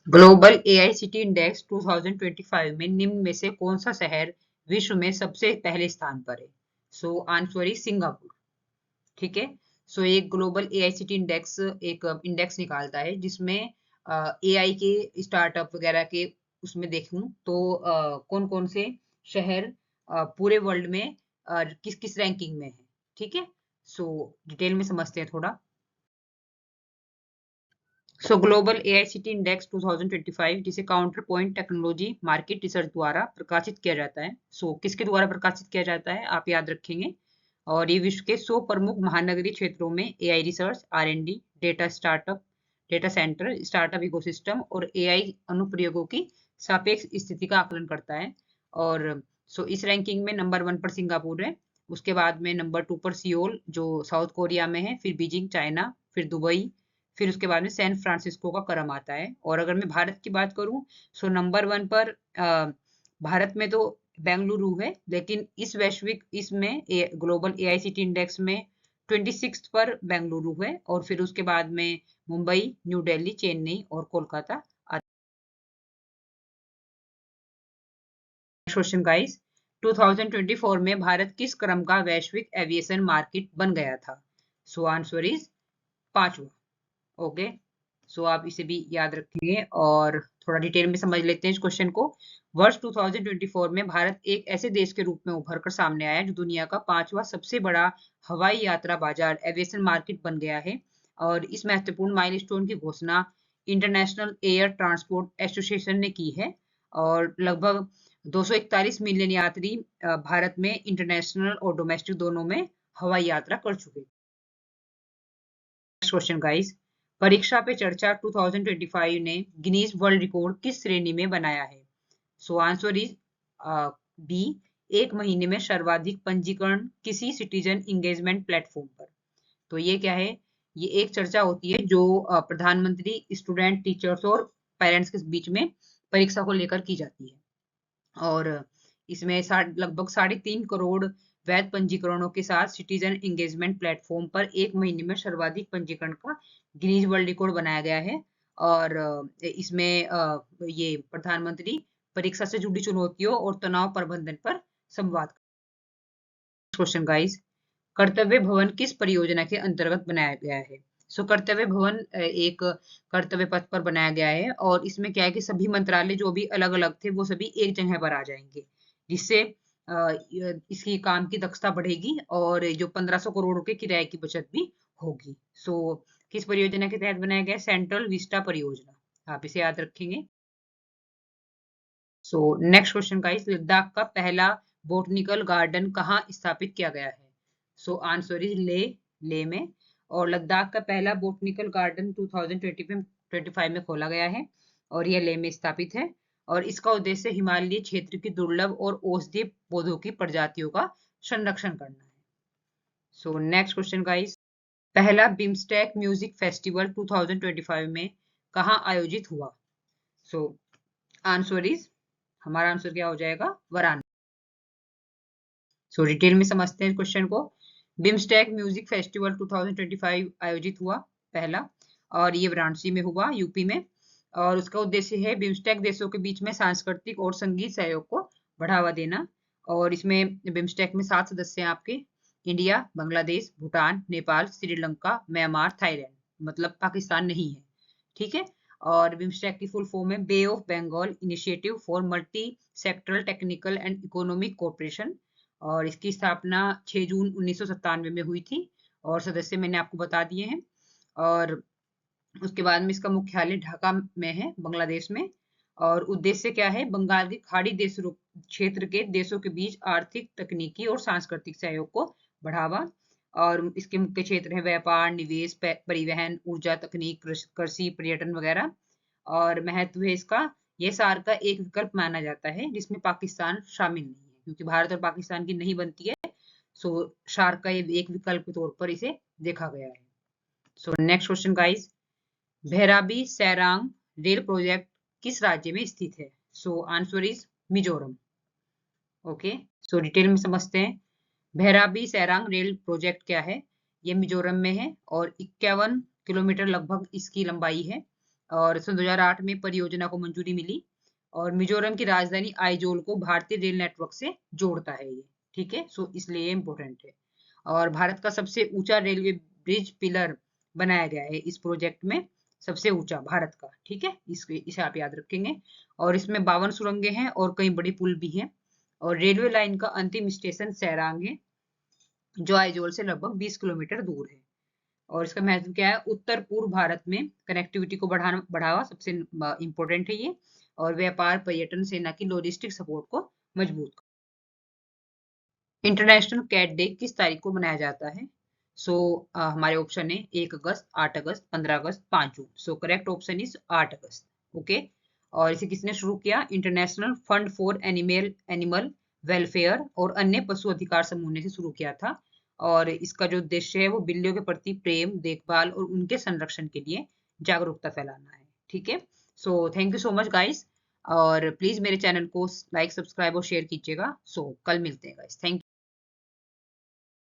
Global AICT index 2025 में निम्न में से कौन सा शहर विश्व में सबसे पहले स्थान पर है? सो आंसर इज सिंगापुर। ठीक है। सो एक ग्लोबल एआईसीटी इंडेक्स एक इंडेक्स निकालता है जिसमें एआई के स्टार्टअप वगैरह के उसमें देखूं तो कौन कौन से शहर पूरे वर्ल्ड में किस किस रैंकिंग में है। ठीक है। सो डिटेल में समझते हैं थोड़ा। सो ग्लोबल एआईसीटी इंडेक्स 2025 जिसे counter point technology market research द्वारा प्रकाशित किया जाता है। सो किसके द्वारा प्रकाशित किया जाता है आप याद रखेंगे। और ये विश्व के 100 प्रमुख महानगरीय क्षेत्रों में AI research, R and D, data startup, data centre, startup ecosystem और एआई अनुप्रयोगों की सापेक्ष स्थिति का आकलन करता है। और सो इस रैंकिंग में नंबर 1 पर सिंगापुर है, उसके बाद में नंबर 2 पर सियोल जो साउथ कोरिया में है, फिर बीजिंग चाइना, फिर दुबई, फिर उसके बाद में सैन फ्रांसिस्को का क्रम आता है। और अगर मैं भारत की बात करूं सो नंबर 1 पर भारत में तो बेंगलुरु है, लेकिन इस वैश्विक इसमें ग्लोबल एआईसीटी इंडेक्स में 26 पर बेंगलुरु है, और फिर उसके बाद में मुंबई, न्यू दिल्ली, चेन्नई और कोलकाता। क्वेश्चन गाइस, 2024 में भारत किस क्रम का वैश्विक एविएशन मार्केट बन गया था? सो आंसर इज 5वां। ओके। सो आप इसे भी याद रखेंगे और थोड़ा डिटेल में समझ लेते हैं इस क्वेश्चन को। वर्ष 2024 में भारत एक ऐसे देश के रूप में उभर कर सामने आया जो दुनिया का 5वां सबसे बड़ा हवाई यात्रा बाजार एविएशन मार्केट बन गया है। और इस महत्वपूर्ण माइलस्टोन की घोषणा इंटरनेशनल एयर ट्रांसपोर्ट एसोसिएशन ने की है। और लगभग 241 मिलियन यात्री भारत में इंटरनेशनल और डोमेस्टिक दोनों में हवाई यात्रा कर चुके। नेक्स्ट क्वेश्चन गाइस, परीक्षा पे चर्चा 2025 ने गिनीज वर्ल्ड रिकॉर्ड किस श्रेणी में बनाया है? सो आंसर इज बी, एक महीने में सर्वाधिक पंजीकरण किसी सिटीजन इंगेजमेंट प्लेटफॉर्म पर। तो ये क्या है? ये एक चर्चा होती है जो प्रधानमंत्री, स्टूडेंट, टीचर्स और पेरेंट्स के बीच में परीक्षा को लेकर की जाती है। और इसमें लगभग 3.5 करोड़ वैध पंजीकरणों के साथ सिटीजन एंगेजमेंट प्लेटफॉर्म पर एक महीने में सर्वाधिक पंजीकरण का गिनीज वर्ल्ड रिकॉर्ड बनाया गया है। और इसमें ये प्रधानमंत्री परीक्षा से जुड़ी चुनौतियों और तनाव प्रबंधन पर संवाद। क्वेश्चन गाइस, कर्तव्य भवन किस परियोजना के अंतर्गत बनाया गया है? सो कर्तव्य भवन एक कर्तव्य पथ पर बनाया गया है, और इसमें क्या है कि सभी मंत्रालय जो भी अलग अलग थे वो सभी एक जगह पर आ जाएंगे, जिससे इसकी काम की दक्षता बढ़ेगी और जो 1500 करोड़ के किराए की बचत भी होगी। सो किस परियोजना के तहत बनाया गया? सेंट्रल विस्टा परियोजना, आप इसे याद रखेंगे। सो नेक्स्ट क्वेश्चन का, इस लद्दाख का पहला बोटनिकल गार्डन कहाँ स्थापित किया गया है? सो आंसर इज ले में। और लद्दाख का पहला बोटनिकल गार्डन 2025 में खोला गया है, और यह ले में स्थापित है। और इसका उद्देश्य हिमालयी क्षेत्र की दुर्लभ और औषधीय पौधों की प्रजातियों का संरक्षण करना है। सो नेक्स्ट क्वेश्चन गाइस, पहला बिम्स्टेक म्यूजिक फेस्टिवल 2025 में कहाँ आयोजित हुआ? सो आंसर इज, हमारा आंसर क्या हो जाएगा? वाराणसी। सो डिटेल में समझते हैं क्वेश्चन को। बिम्स्टेक म्यूजिक फेस्टिवल 2025 आयोजित हुआ पहला, और ये वाराणसी में हुआ, यूपी में। और उसका उद्देश्य है बिम्स्टेक देशों के बीच में सांस्कृतिक और संगीत सहयोग को बढ़ावा देना। और इसमें बिम्स्टेक में 7 सदस्य हैं आपके, India, Bangladesh, Bhutan, Nepal, Sri Lanka, Myanmar, Thailand, मतलब पाकिस्तान नहीं है। ठीक है। और बिम्स्टेक की फुल फॉर्म है bay of Bengal initiative for multi sectoral technical and economic cooperation. और इसकी स्थापना 6 जून 1997 में हुई थी, और सदस्य मैंने आपको बता दिए हैं। और उसके बाद में इसका मुख्यालय ढाका में है, बांग्लादेश में। और उद्देश्य क्या है? बंगाल की खाड़ी देश क्षेत्र के देशों के बीच आर्थिक, तकनीकी और सांस्कृतिक सहयोग को बढ़ावा। और इसके मुख्य क्षेत्र है व्यापार, निवेश, परिवहन, ऊर्जा, तकनीक, कृषि, पर्यटन वगैरह। और महत्व है इसका, ये सार का एक विकल्प माना जाता है जिसमें पाकिस्तान शामिल नहीं है, क्योंकि भारत और पाकिस्तान की नहीं बनती है। सो सार्क का ये एक विकल्प के तौर पर इसे देखा गया है। So next question guys, Bhairabi Sairang rail project किस राज्य में स्थित है? सो answer is Mizoram. Okay. So detail में समझते हैं। भैराबी सैरांग रेल प्रोजेक्ट क्या है? ये मिजोरम में है, और 51 किलोमीटर लगभग इसकी लंबाई है। और सन 2008 में परियोजना को मंजूरी मिली और मिजोरम की राजधानी आइजोल को भारतीय रेल नेटवर्क से जोड़ता है ये। ठीक है, सो इसलिए ये इम्पोर्टेंट है। और भारत का सबसे ऊंचा रेलवे ब्रिज पिलर बनाया गया है इस प्रोजेक्ट में, सबसे ऊंचा भारत का। ठीक है, इसे आप याद रखेंगे। और इसमें 52 सुरंगें हैं और कई बड़ी पुल भी हैं। और रेलवे लाइन का अंतिम स्टेशन सैरांग है, जो आइजोल से लगभग 20 किलोमीटर दूर है। और इसका महत्व क्या है? उत्तर पूर्व भारत में कनेक्टिविटी को बढ़ावा सबसे इंपॉर्टेंट है ये। और व्यापार, पर्यटन, सेना की लॉजिस्टिक सपोर्ट को मजबूत। इंटरनेशनल कैट डे किस तारीख को मनाया जाता है? हमारे ऑप्शन है 1 अगस्त, 8 अगस्त, 15 अगस्त, 5 जून। करेक्ट ऑप्शन इज 8 अगस्त। ओके। और इसे किसने शुरू किया? International fund for animal welfare और अन्य पशु अधिकार समूह ने शुरू किया था। और इसका जो उद्देश्य है वो बिल्लियों के प्रति प्रेम, देखभाल और उनके संरक्षण के लिए जागरूकता फैलाना है। ठीक है, thank you so much guys. और प्लीज मेरे चैनल को लाइक, सब्सक्राइब और शेयर कीजिएगा। कल मिलते हैं गाइस। Thank you.